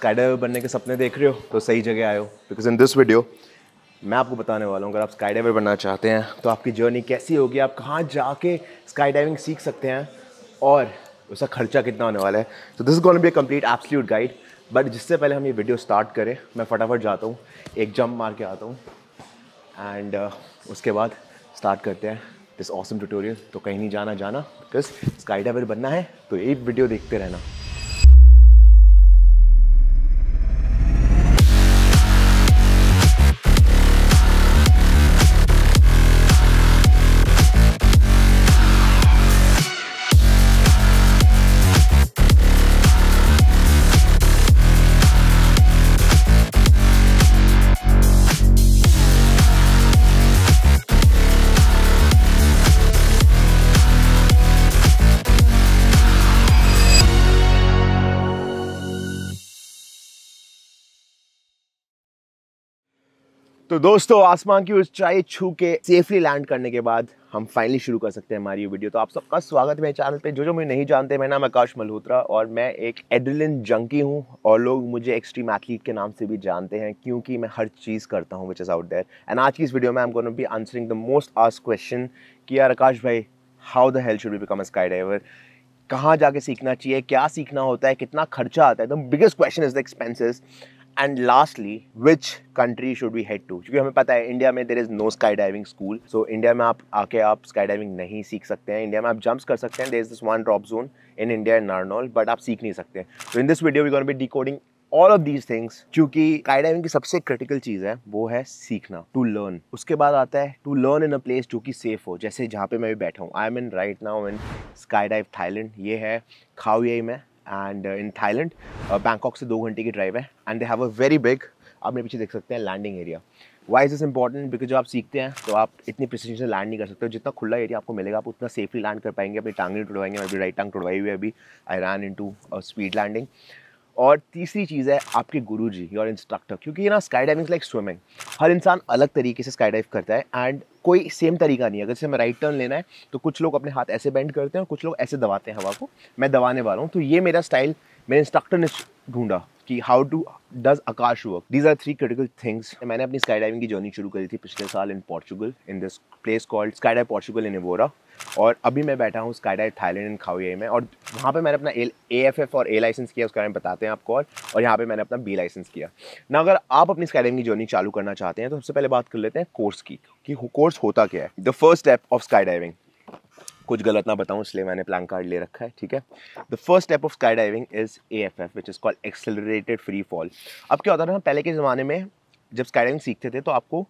Skydiver बनने के सपने देख रहे हो तो सही जगह आए हो, बिकॉज इन दिस वीडियो मैं आपको बताने वाला हूँ अगर आप स्काईडाइवर बनना चाहते हैं तो आपकी जर्नी कैसी होगी, आप कहाँ जाके स्काईडाइविंग सीख सकते हैं और उसका खर्चा कितना होने वाला है। तो this is gonna be a complete absolute guide. But जिससे पहले हम ये वीडियो स्टार्ट करें मैं फटाफट जाता हूँ, एक जंप मार के आता हूँ एंड उसके बाद स्टार्ट करते हैं दिस ऑसम ट्यूटोरियल। तो कहीं नहीं जाना बिकॉज स्काईडाइवर बनना है तो एक वीडियो देखते रहना। तो दोस्तों आसमान की ऊंचाई छू के सेफली लैंड करने के बाद हम फाइनली शुरू कर सकते हैं हमारी ये वीडियो। तो आप सबका स्वागत है मेरे चैनल पे। जो मुझे नहीं जानते, मेरा नाम आकाश मल्होत्रा और मैं एक एड्रेनलिन जंकी हूँ और लोग मुझे एक्सट्रीम एथलीट के नाम से भी जानते हैं क्योंकि मैं हर चीज़ करता हूँ which is out there. And आज की इस वीडियो में I am gonna be answering the most asked question कि यार आकाश भाई, how the hell should we become a sky diver, कहाँ जाके सीखना चाहिए, क्या सीखना होता है, कितना खर्चा आता है। The biggest question is the expenses and lastly which country should we head to. क्योंकि हमें पता है इंडिया में there is no sky diving school. So India में आप आके आप स्काई डाइविंग नहीं सीख सकते हैं। इंडिया में आप जंप्स कर सकते हैं, there is this one drop zone in India in Narnaul, but आप सीख नहीं सकते। तो in this video we gonna be decoding all of these things, क्योंकि स्काई डाइविंग की सबसे क्रिटिकल चीज़ है वो है सीखना, टू लर्न। उसके बाद आता है to learn in a place जो कि सेफ हो, जैसे जहाँ पे मैं भी बैठा हूँ। I am in right now in sky dive Thailand. ये है खाओ याई में एंड इन थाईलैंड। बैंकॉक से 2 घंटे की ड्राइव है and they have a very big, आप मेरे पीछे देख सकते हैं, landing area. Why is this important? Because जब आप सीखते हैं तो आप इतनी प्रिसीजन से लैंड नहीं कर सकते हो। जितना खुला एरिया आपको मिलेगा आप उतना सेफली लैंड कर पाएंगे, अपनी टांग नहीं टुड़वाएंगे। मैं भी राइट टांग टुड़वाई हुई है अभी, आई रैन इनटू स्पीड लैंडिंग। और तीसरी चीज़ है आपके गुरुजी, योर इंस्ट्रक्टर, क्योंकि ये ना स्काई डाइविंग लाइक स्विमिंग। हर इंसान अलग तरीके से स्काई डाइव करता है एंड कोई सेम तरीका नहीं है। अगर जैसे हमें राइट टर्न लेना है तो कुछ लोग अपने हाथ ऐसे बेंड करते हैं और कुछ लोग ऐसे दबाते हैं हवा को। मैं दबाने वाला हूँ, तो ये मेरा स्टाइल मेरे इंस्ट्रक्टर ने ढूंढा कि how to does Akash work. These are 3 critical things. मैंने अपनी स्काई डाइविंग की जर्नी शुरू करी थी पिछले साल in Portugal, in this place called Sky Dive Portugal in Evora. और अभी मैं बैठा हूँ स्काई डाइव थाईलैंड इन खाओ याई में, और वहाँ पे मैंने अपना AFF और A लाइसेंस किया, उसके बारे में बताते हैं आपको। और यहाँ पे मैंने अपना B लाइसेंस किया ना। अगर आप अपनी स्काई डाइविंग की जर्नी चालू करना चाहते हैं तो सबसे पहले बात कर लेते हैं कोर्स की, कि कोर्स होता क्या है। The first step of sky diving, कुछ गलत ना बताऊं इसलिए मैंने प्लान कार्ड ले रखा है, ठीक है। The first step of sky diving is AFF which is called accelerated free fall. अब क्या होता था, पहले के ज़माने में जब स्काई डाइविंग सीखते थे तो आपको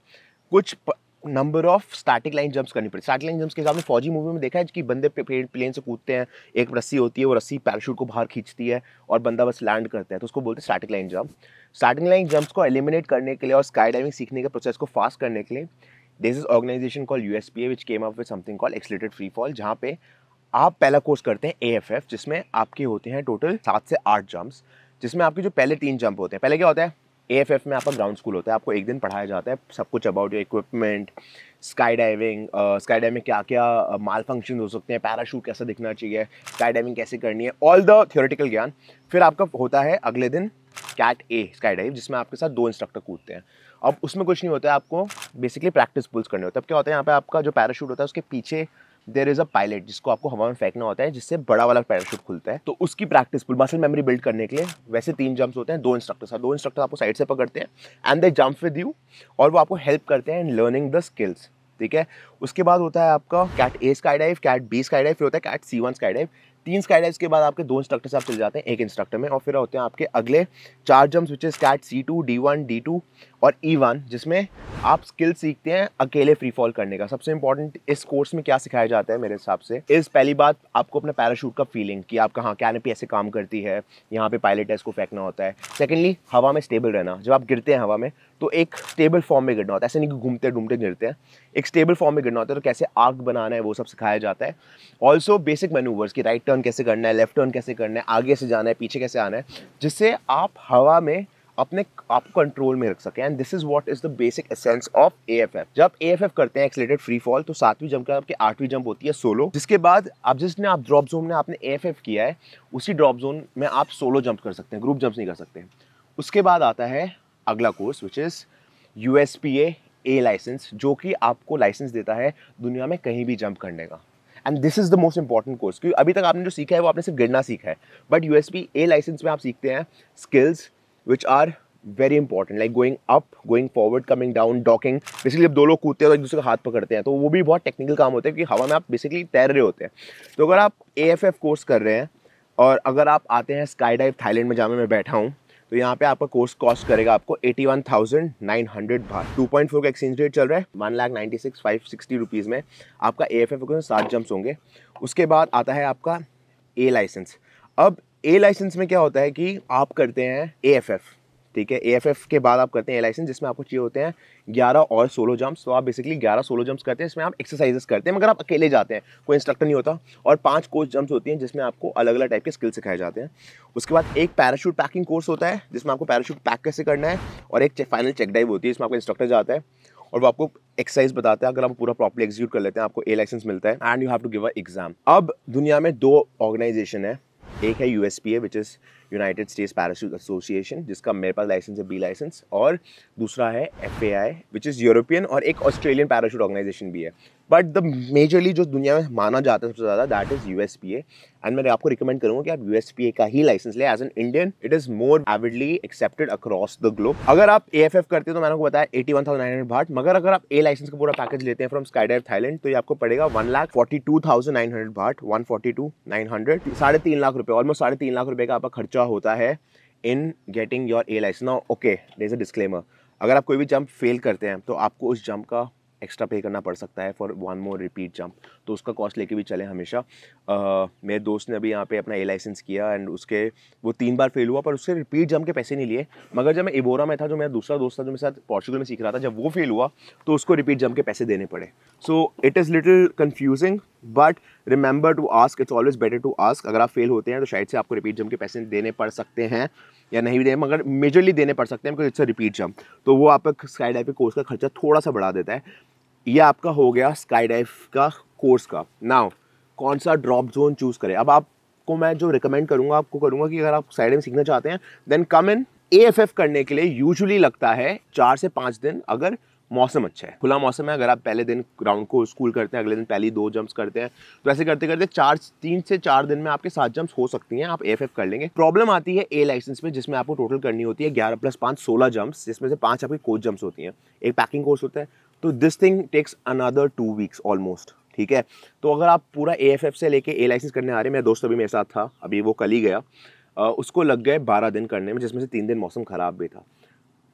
कुछ number of static line jumps करनी पड़ती। स्टैटिक लाइन जंप्स के हिसाब में फौजी मूवी में देखा है कि बंदे प्लेन से कूदते हैं, एक रस्सी होती है, वो रस्सी पैराशूट को बाहर खींचती है और बंदा बस लैंड करता है, तो उसको बोलते हैं static line jump. Static line jumps को एलिमिनेट करने के लिए और स्काई डाइविंग सीखने के प्रोसेस को फास्ट करने के लिए this is organisation call USPA which came up with something called accelerated free fall, जहाँ पे आप पहला कोर्स करते हैं AFF, जिसमें आपके होते हैं टोटल 7 से 8 जंप्स, जिसमें आपके जो पहले 3 जंप होते हैं। पहले क्या होता है, AFF में आपका ग्राउंड स्कूल होता है, आपको एक दिन पढ़ाया जाता है सब कुछ about your equipment, sky diving में क्या क्या माल फंक्शन हो सकते हैं, पैराशूट कैसा दिखना चाहिए, स्काई डाइविंग कैसे करनी है, ऑल द थियोरेटिकल ज्ञान। फिर आपका होता है अगले दिन कैट A स्काई डाइव, जिसमें आपके साथ 2 इंस्ट्रक्टर कूदते हैं। अब उसमें कुछ नहीं होता है, आपको बेसिकली प्रैक्टिस पुल्स करने होते हैं। अब क्या होता है, यहाँ पे आपका जो पैराशूट होता है उसके पीछे देयर इज अ पायलट जिसको आपको हवा में फेंकना होता है, जिससे बड़ा वाला पैराशूट खुलता है। तो उसकी प्रैक्टिस पुल, मसल मेमोरी बिल्ड करने के लिए वैसे 3 जंप्स होते हैं, 2 इंस्ट्रक्टर। 2 इंस्ट्रक्टर आपको साइड से पकड़ते हैं and they jump with you और वो आपको हेल्प करते हैं इन लर्निंग द स्किल्स, ठीक है। उसके बाद होता है आपका cat A sky dive, cat B sky dive, फिर होता है cat C1 sky dive. 3 sky dives के बाद आपके 2 इंस्ट्रक्टर से आप चले जाते हैं एक इंस्ट्रक्टर में, और फिर होते हैं आपके अगले 4 jumps which is cat C2, D1, D2 और E1, जिसमें आप स्किल सीखते हैं अकेले फ्री फॉल करने का। सबसे इंपॉर्टेंट इस कोर्स में क्या सिखाया जाता है मेरे हिसाब से इस पहली बात, आपको अपने पैराशूट का फीलिंग कि आप कहाँ कैनोपी ऐसे काम करती है, यहाँ पे पायलट है इसको फेंकना होता है। सेकेंडली हवा में स्टेबल रहना, जब आप गिरते हैं हवा में तो एक स्टेबल फॉर्म में गिरना होता है, ऐसे नहीं कि घूमते ढूंढते गिरते हैं, एक स्टेबल फॉर्म में गिरना होता है। तो कैसे आग बनाना है वो सब सिखाया जाता है। ऑल्सो बेसिक मैनूवर्स की राइट टर्न कैसे करना है, लेफ्ट टर्न कैसे करना है, आगे से जाना है, पीछे कैसे आना है, जिससे आप हवा में अपने आप कंट्रोल में रख सकें। And this is what is the basic essence of AFF। जब AFF करते हैं एक्सेलरेटेड फ्री फॉल, तो 7वीं जंप का आपकी 8वीं जंप होती है सोलो, जिसके बाद आप जिसने आप ड्रॉप जोन में आपने AFF किया है उसी ड्रॉप जोन में आप सोलो जंप कर सकते हैं, ग्रुप जंप्स नहीं कर सकते। उसके बाद आता है अगला course which is USPA A licence, जो कि आपको लाइसेंस देता है दुनिया में कहीं भी जंप करने का। And this is the most important course, क्योंकि अभी तक आपने जो सीखा है वो आपने सिर्फ गिरना सीखा है, बट USPA लाइसेंस में आप सीखते हैं skills which are very important, like going up, going forward, coming down, docking. Basically जब दो लोग कूदते हैं तो एक दूसरे का हाथ पकड़ते हैं, तो वो भी बहुत टेक्निकल काम होता है, क्योंकि हवा में आप बेसिकली तैर रहे होते हैं। तो अगर आप AFF कोर्स कर रहे हैं और अगर आप आते हैं स्काई डाइव थाईलैंड में, जहाँ मैं बैठा हूँ, तो यहाँ पे आपका कोर्स कॉस्ट करेगा आपको 81,900 बार। 2.4 का एक्सचेंज रेट चल रहा है, 1,96,560 रुपीज़ में आपका AFF को 7 जंप्स होंगे। उसके बाद आता है आपका A लाइसेंस। अब A लाइसेंस में क्या होता है कि आप करते हैं AFF, ठीक है। AFF के बाद आप करते हैं A लाइसेंस, जिसमें आपको चाहिए होते हैं 11 और सोलो जंप्स। तो आप बेसिकली 11 सोलो जंप्स करते हैं, इसमें आप एक्सरसाइजेस करते हैं, मगर आप अकेले जाते हैं, कोई इंस्ट्रक्टर नहीं होता। और 5 कोच जंप्स होती हैं, जिसमें आपको अलग अलग टाइप के स्किल सिखाए जाते हैं। उसके बाद एक पैराशूट पैकिंग कोर्स होता है, जिसमें आपको पैराशूट पैक कैसे करना है, और एक फाइनल चेक डाइव होती है, जिसमें आपका इंस्ट्रक्टर जाता है और वो आपको एक्सरसाइज बताता है। अगर आप पूरा प्रॉपर्ली एग्जीक्यूट कर लेते हैं, आपको A लाइसेंस मिलता है and you have to give a exam. अब दुनिया में 2 ऑर्गेनाइजेशन है, एक है USPA which is United States Parachute Association, जिसका मेरे पास लाइसेंस है B लाइसेंस, और दूसरा है FAI विच इज़ यूरोपियन, और एक ऑस्ट्रेलियन पैराशूट ऑर्गेनाइजेशन भी है। बट द मेजरली जो दुनिया में माना जाता है सबसे ज़्यादा, दैट इज़ USPA। एंड मैं आपको रिकमेंड करूँगा कि आप USPA का ही लाइसेंस ले। As an Indian it is more avidly accepted across the globe. अगर आप AFF करते हो तो मैंने आपको बताया 81,900 बाट, मगर अगर आप A लाइसेंस का पूरा पैकेज लेते हैं फ्रॉम स्काई डाइव थाईलैंड, तो ये आपको पड़ेगा 1,42,900 बाट, 142,900, 3.5 लाख रुपये, ऑलमोस्ट 3.5 लाख रुपये का आपका खर्चा होता है in getting your A licence. Now okay, there is a disclaimer, अगर आप कोई भी जंप फेल करते हैं तो आपको उस जंप का एक्स्ट्रा पे करना पड़ सकता है फॉर 1 मोर रिपीट जंप, तो उसका कॉस्ट लेके भी चले हमेशा। मेरे दोस्त ने अभी यहाँ पे अपना A लाइसेंस किया एंड उसके वो 3 बार फेल हुआ, पर उससे रिपीट जंप के पैसे नहीं लिए। मगर जब मैं इबोरा में था, जो मेरा दूसरा दोस्त था जो मेरे साथ पोर्चुगल में सीख रहा था, जब वो फेल हुआ तो उसको रिपीट जंप के पैसे देने पड़े। So it is little confusing, but remember to ask, it's always better to ask. अगर आप फेल होते हैं तो शायद से आपको रिपीट जंप के पैसे देने पड़ सकते हैं या नहीं भी दें, मगर मेजरली देने पड़ सकते हैं, because it's a repeat jump. तो वो आपका स्काई डाइव के कोर्स का खर्चा थोड़ा सा बढ़ा देता है। ये आपका हो गया स्काई डाइव का कोर्स का। नाउ कौन सा ड्रॉप जोन चूज़ करें? अब आपको मैं जो रिकमेंड करूँगा, आपको करूँगा कि अगर आप स्काई डाइव सीखना चाहते हैं, देन कम इन AFF करने के लिए यूजुअली लगता है 4 से 5 दिन, अगर मौसम अच्छा है, खुला मौसम है। अगर आप पहले दिन ग्राउंड को स्कूल करते हैं, अगले दिन पहली 2 जंप्स करते हैं, तो ऐसे करते करते 3 से 4 दिन में आपके 7 जंप्स हो सकती हैं, आप AFF कर लेंगे। प्रॉब्लम आती है A लाइसेंस में, जिसमें आपको टोटल करनी होती है 11 + 5 16 जंप्स, जिसमें से 5 आपकी कोच जंप्स होती हैं, एक पैकिंग कोर्स होता है। तो this thing takes another 2 weeks almost, ठीक है। तो अगर आप पूरा AFF से लेके A लाइसेंस करने आ रहे हैं, मेरा दोस्त अभी मेरे साथ था, अभी वो कल ही गया, उसको लग गए 12 दिन करने में, जिसमें से 3 दिन मौसम ख़राब भी था।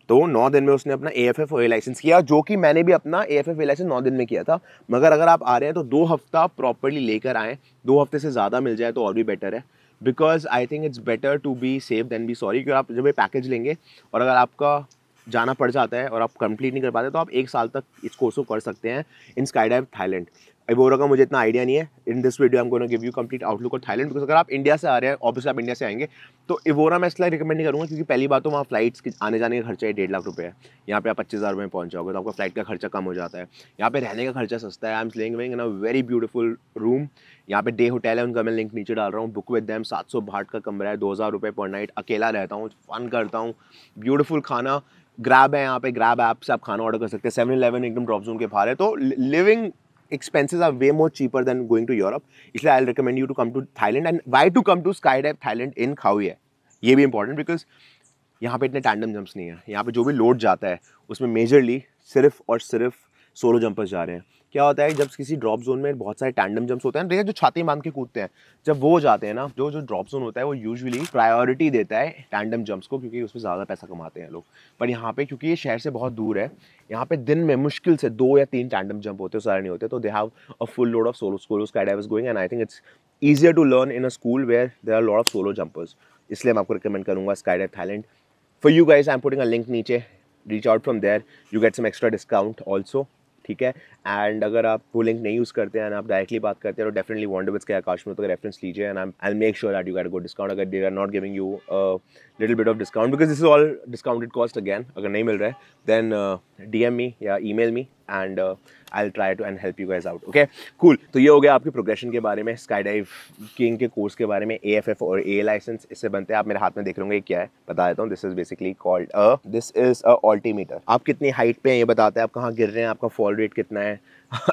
तो 9 दिन में उसने अपना AFF और A लाइसेंस किया, जो कि मैंने भी अपना AFF A लाइसेंस 9 दिन में किया था। मगर अगर आप आ रहे हैं तो 2 हफ्ता प्रॉपर्ली लेकर आएँ, 2 हफ्ते से ज़्यादा मिल जाए तो और भी बेटर है, because I think it's better to be safe than be sorry. क्योंकि आप जब ये पैकेज लेंगे और अगर आपका जाना पड़ जाता है और आप कंप्लीट नहीं कर पाते, तो आप 1 साल तक इस कोर्स को कर सकते हैं इन स्काई डाइव थाईलैंड। इबोरा का मुझे इतना आइडिया नहीं है। In this video I am going to give you complete outlook of Thailand, because अगर आप इंडिया से आ रहे हैं, ऑब्वियसली आप इंडिया से आएंगे, तो इबोरा मैं इसलिए रिकमेंड नहीं करूँगा, क्योंकि पहली बात तो वहाँ फ्लाइट्स के आने जाने का खर्चा ही 1.5 लाख रुपये है। यहाँ पे आप 25,000 में पहुँच जाओगे, तो आपका फ्लाइट का खर्चा कम हो जाता है। यहाँ पे रहने का खर्चा सस्ता है। I am staying in a very beautiful room, यहाँ पे डे होटल है, उनका मैं लिंक नीचे डाल रहा हूँ। बुक विद देम, 700 बाट का कमरा है, 2,000 रुपये पर नाइट। अकेला रहता हूँ, फन करता हूँ, ब्यूटीफुल खाना। ग्रैब है यहाँ पे, ग्रैब ऐप से आप खाना ऑर्डर कर सकते हैं। 7-Eleven एकदम ड्रॉप जोन के बाहर है, तो living expenses are way more cheaper than going to Europe. इसलिए I'll recommend you to come to Thailand. And why to come to Skydive Thailand in Khao Yai? ये भी important, because यहाँ पे इतने टैंडम जंप्स नहीं है। यहाँ पे जो भी लोड जाता है उसमें मेजरली सिर्फ और सिर्फ सोलो जंपर्स जा रहे हैं। क्या होता है, जब किसी ड्रॉप जोन में बहुत सारे टैंडम जंप्स होते हैं, देखिए जो छाती बांध के कूदते हैं, जब वो जाते हैं ना, जो ड्रॉप जोन होता है वो यूजुअली प्रायोरिटी देता है टैंडम जंप्स को, क्योंकि उसमें ज़्यादा पैसा कमाते हैं लोग। पर यहाँ पे क्योंकि ये शहर से बहुत दूर है, यहाँ पे दिन में मुश्किल से 2 या 3 टैंडम जंप होते हैं, सारे नहीं होते। तो they have a full load of solo skydivers going, and I think it's easier to learn in a school where there are lot of solo jumpers. इसलिए मैं आपको रिकमेंड करूँगा Skydive Thailand. For you guys, I'm putting a link नीचे, reach out from there, you get some extra discount also, ठीक है। And अगर आप वो लिंक नहीं यूज़ करते हैं, आप डायरेक्टली बात करते हैं, तो डेफिनेटली वंडरविट्स के आकाश में तो रेफरेंस लीजिए, and I will make sure that you get a good discount. अगर they are not giving you little bit of discount because this is all discounted cost again. अगर नहीं मिल रहा है then DM me या email me and I'll try to and help you guys out. Okay, cool. तो ये हो गया आपके प्रोग्रेशन के बारे में, स्काई डाइविंग के कोर्स के बारे में, AFF और AA लाइसेंस इससे बनते हैं। आप मेरे हाथ में देख रहे होंगे क्या है, बता देता हूँ। This is basically called this is a altimeter. आप कितनी हाइट पे हैं ये बताता है, आप कहाँ गिर रहे हैं, आपका फॉल रेट कितना है,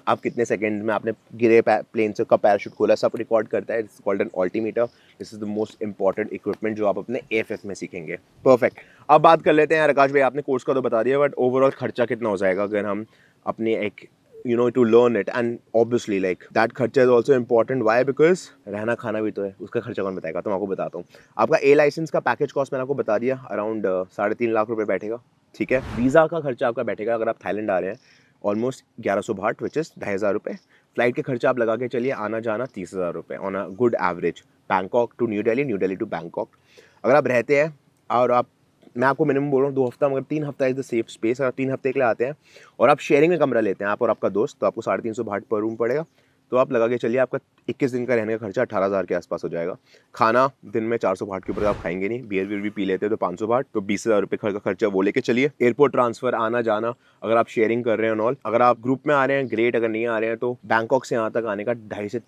आप कितने सेकंड में आपने गिरे प्लेन से, कब पैराशूट खोला, सब रिकॉर्ड करता है। It's called an altimeter. This is the most important equipment जो आप अपने AFF में सीखेंगे। परफेक्ट। अब बात कर लेते हैं यार, आकाश भाई आपने कोर्स का तो बता दिया, बट ओवरऑल खर्चा कितना हो जाएगा अगर हम अपनी एक to learn it, and obviously like that खर्चा is also important. Why? Because रहना खाना भी तो है, उसका खर्चा कौन बताएगा? तो मैं आपको बताता हूँ। आपका A लाइसेंस का पैकेज कॉस्ट मैंने आपको बता दिया, अराउंड 3.5 लाख रुपए बैठेगा, ठीक है। वीज़ा का खर्चा आपका बैठेगा अगर आप थाईलैंड आ रहे हैं ऑलमोस्ट 1100 बाट, विच इज़ 2,500 रुपये। फ्लाइट के खर्चा आप लगा के चलिए, आना जाना 30,000 रुपये on a good average, Bangkok to New Delhi, New Delhi to Bangkok. अगर आप रहते हैं और आप, मैं आपको मिनिमम बोल रहा हूँ 2 हफ्ता, मगर 3 हफ्ता इज द सेफ स्पेस। अगर 3 हफ्ते के लिए आते हैं और आप शेयरिंग में कमरा लेते हैं, आप और आपका दोस्त, तो आपको 350 बाट पर रूम पड़ेगा। तो आप लगा के चलिए आपका 21 दिन का रहने का खर्चा 18,000 के आसपास हो जाएगा। खाना दिन में 400 बाट के ऊपर आप खाएंगे नहीं, बियर भी पी लेते हैं तो 500 बाट, तो 20,000 रुपये का खर्चा वो लेके चलिए। एयरपोर्ट ट्रांसफर, आना जाना, अगर आप शेयरिंग कर रहे हैं ऑल, अगर आप ग्रुप में आ रहे हैं ग्रेट, अगर नहीं आ रहे हैं तो बैंकॉक से यहाँ तक आने का 2 से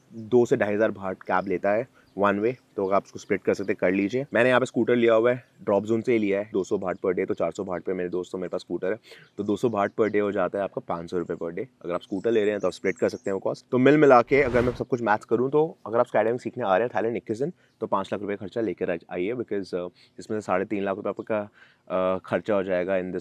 2,500 बाट कैब लेता है वन वे, तो आप उसको स्प्लिट कर सकते, कर लीजिए। मैंने यहाँ पे स्कूटर लिया हुआ है, ड्रॉप जोन से ही लिया है, 200 बाट पर डे, तो 400 बाट पे मेरे दोस्तों मेरे पास स्कूटर है, तो 200 बाट पर डे हो जाता है आपका 500 रुपये पर डे। अगर आप स्कूटर ले रहे हैं तो आप स्प्लिट कर सकते हैं वो कॉस्ट। तो मिल मिला के अगर मैं सब कुछ मैथ करूँ तो अगर आप स्काई डाइविंग सीखने आ रहे हैं थाईलैंड 21 दिन, तो 5 लाख रुपये खर्चा लेकर आइए, बिकॉज इसमें से 3.5 लाख रुपये आपका खर्चा हो जाएगा इन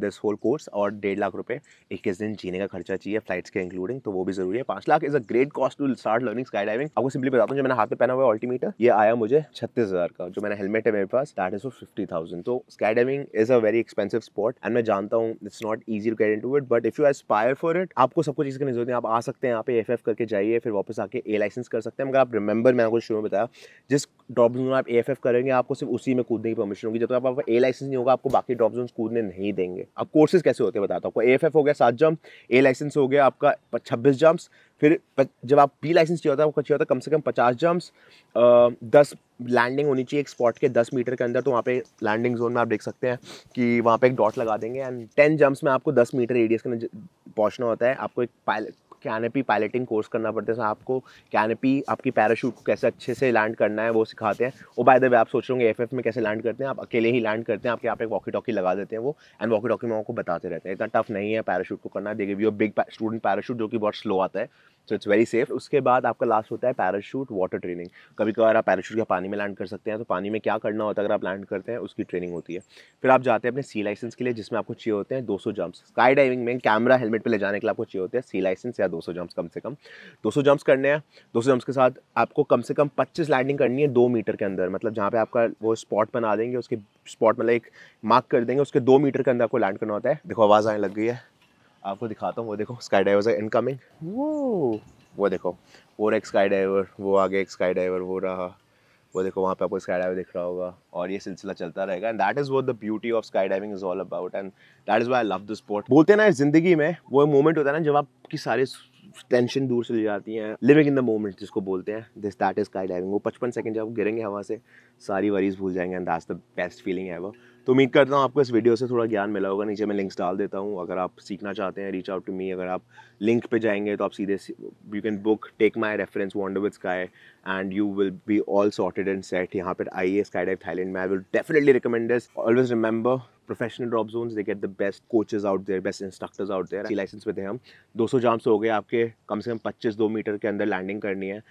दिस होल कोर्स, और 1.5 लाख रुपये 21 दिन जीने का खर्चा चाहिए फ्लाइट्स के इंक्लूडिंग, तो वो भी जरूरी है। 5 lakh is a great cost to start learning sky diving. आपको सिंपली बताता हूँ, जो मैंने हाथ में पहना हुआ है ऑल्टीमीटर, ये आया मुझे 36,000 का। जो मैंने हेलमेट है मेरे पास, दैट इज फॉर 50,000। तो sky diving is a very expensive sport, and मैं जानता हूँ it's not easy to get into it, but if you aspire for it, आपको सब कुछ चीज़ करने की जरूरत है। आप आ सकते हैं यहाँ पे AFF करके जाइए, फिर वापस आके A लाइसेंस कर सकते हैं। मगर आप रिमेंबर, मैंने आपको शुरू में बताया, जिस ड्रॉप जोन में आप AFF करेंगे आपको सिर्फ उसी में कूदने की परमिशन होगी। जब तक आपका A लाइसेंस नहीं होगा आपको बाकी ड्रॉप जोन कूदने नहीं देंगे। अब कोर्सेज कैसे होते हैं बताता हूँ आपको। AFF हो गया 7 जंप, A लाइसेंस हो गया आपका 26 जंप्स, फिर जब आप B लाइसेंस चाहिए होता है आपको चाहिए होता है कम से कम 50 जंप्स, 10 लैंडिंग होनी चाहिए एक स्पॉट के 10 मीटर के अंदर। तो वहाँ पे लैंडिंग जोन में आप देख सकते हैं कि वहाँ पे एक डॉट लगा देंगे, एंड 10 जंप्स में आपको 10 मीटर रेडियस के अंदर पहुँचना होता है। आपको एक कैनोपी पायलटिंग कोर्स करना पड़ता है, आपको कैनोपी, आपकी पैराशूट को कैसे अच्छे से लैंड करना है वो सिखाते हैं। और बाय द वे आप सोच रहे होंगे AFF में कैसे लैंड करते हैं, आप अकेले ही लैंड करते हैं, आपके यहाँ पे एक वॉकी टॉकी लगा देते हैं वो, एंड वॉकी टॉकी में आपको बताते रहते हैं। इतना टफ नहीं है पैराशूट को करना, they give you a big student parachute जो कि बहुत स्लो आता है, सो इट्स वेरी सेफ। उसके बाद आपका लास्ट होता है पैराशूट वाटर ट्रेनिंग। कभी कभार आप पैराशूट के पानी में लैंड कर सकते हैं, तो पानी में क्या करना होता है अगर आप लैंड करते हैं उसकी ट्रेनिंग होती है। फिर आप जाते हैं अपने C लाइसेंस के लिए, जिसमें आपको चाहिए होते हैं 200 जंप्स। स्काई डाइविंग में कैमरा हेलमेट पे ले जाने के लिए आपको चाहिए होते हैं C लाइसेंस या 200 जंप्स, कम से कम 200 जंप्स करने हैं। 200 जंप्स के साथ आपको कम से कम 25 लैंडिंग करनी है 2 मीटर के अंदर, मतलब जहाँ पे आपका वो स्पॉट बना देंगे, उसके स्पॉट मतलब एक मार्क कर देंगे, उसके 2 मीटर के अंदर आपको लैंड करना होता है। देखो आवाज़ आने लग गई है, आपको दिखाता हूँ। वो देखो स्काई डाइवर्स है इनकमिंग, वो देखो, और एक स्काई डाइवर, वो आगे एक स्काई डाइवर हो रहा, वो देखो वहाँ पे आपको स्काई डाइवर दिख रहा होगा, और ये सिलसिला चलता रहेगा। And that is what the beauty of sky diving is all about, and that is why I love the sport. बोलते हैं ना जिंदगी में वो मोमेंट होता है ना जब आपकी सारी टेंशन दूर चली जाती हैं, लिविंग इन द मोमेंट जिसको बोलते हैं, this that is sky diving. वो 55 सेकंड जब गिरेंगे हवा से, सारी वरीज भूल जाएंगे, and that's the best feeling ever. तो उम्मीद करता हूँ आपको इस वीडियो से थोड़ा ज्ञान मिला होगा। नीचे मैं लिंक्स डाल देता हूँ, अगर आप सीखना चाहते हैं रीच आउट टू मी। अगर आप लिंक पे जाएंगे तो आप सीधे you can book take my reference wonder with sky, and you will be all sorted and set. यहाँ पर आइए स्काई डाइव थाईलैंड में, I will definitely recommend this. Always remember, professional drop zones, they get the best coaches out there, best instructors out there. C licence पे थे हम, 200 jumps हो गए आपके, कम से कम 25 मीटर के अंदर लैंडिंग करनी है।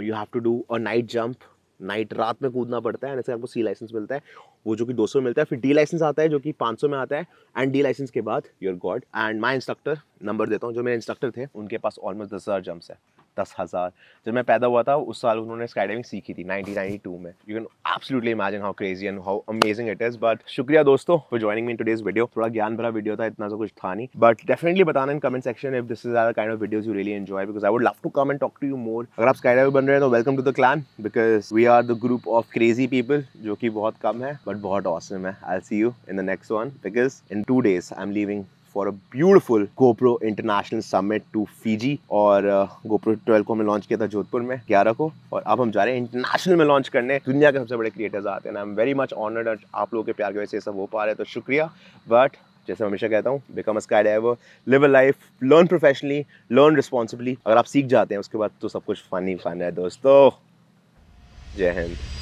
You have to do a night jump, night रात में कूदना पड़ता है, ऐसे आपको C लाइसेंस मिलता है, वो जो कि 200 मिलता है। फिर D लाइसेंस आता है जो कि 500 में आता है, एंड D लाइसेंस के बाद your God. And my instructor, number देता हूँ, जो मेरे इंस्ट्रक्टर थे उनके पास ऑलमोस्ट 10,000 जंप्स है, 10,000। जब मैं पैदा हुआ था उस साल उन्होंने स्काई डाइविंग सीखी थी 1992 में। You can absolutely imagine how crazy and how amazing it is. But शुक्रिया दोस्तों for joining me in today's video. थोड़ा ज्ञान भरा वीडियो था, इतना तो कुछ था नहीं, बट डेफिनेटली बताना in comment section if this is the kind of videos you really enjoy, because I would love to come and talk to you more. अगर आप स्काई डाइवर बन रहे हैं तो welcome to the clan, because we are the group of crazy people, जो कि बहुत कम है बट बहुत ऑसम है। I will see you in the next one, because in 2 days I am leaving for a beautiful GoPro international summit to Fiji. और GoPro 12 को हमने लॉन्च किया था जोधपुर में 11 को, और अब हम जा रहे हैं इंटरनेशनल में लॉन्च करने। दुनिया के सबसे बड़े क्रिएटर्स आते हैं, I am very much honoured. आप लोगों के प्यार की वजह से ये सब हो पा रहे हैं, तो शुक्रिया। बट जैसे हमेशा कहता हूँ, become a sky diver, live a life, learn professionally, learn responsibly. अगर आप सीख जाते हैं उसके बाद तो सब कुछ फन ही फन है दोस्तों। जय हिंद।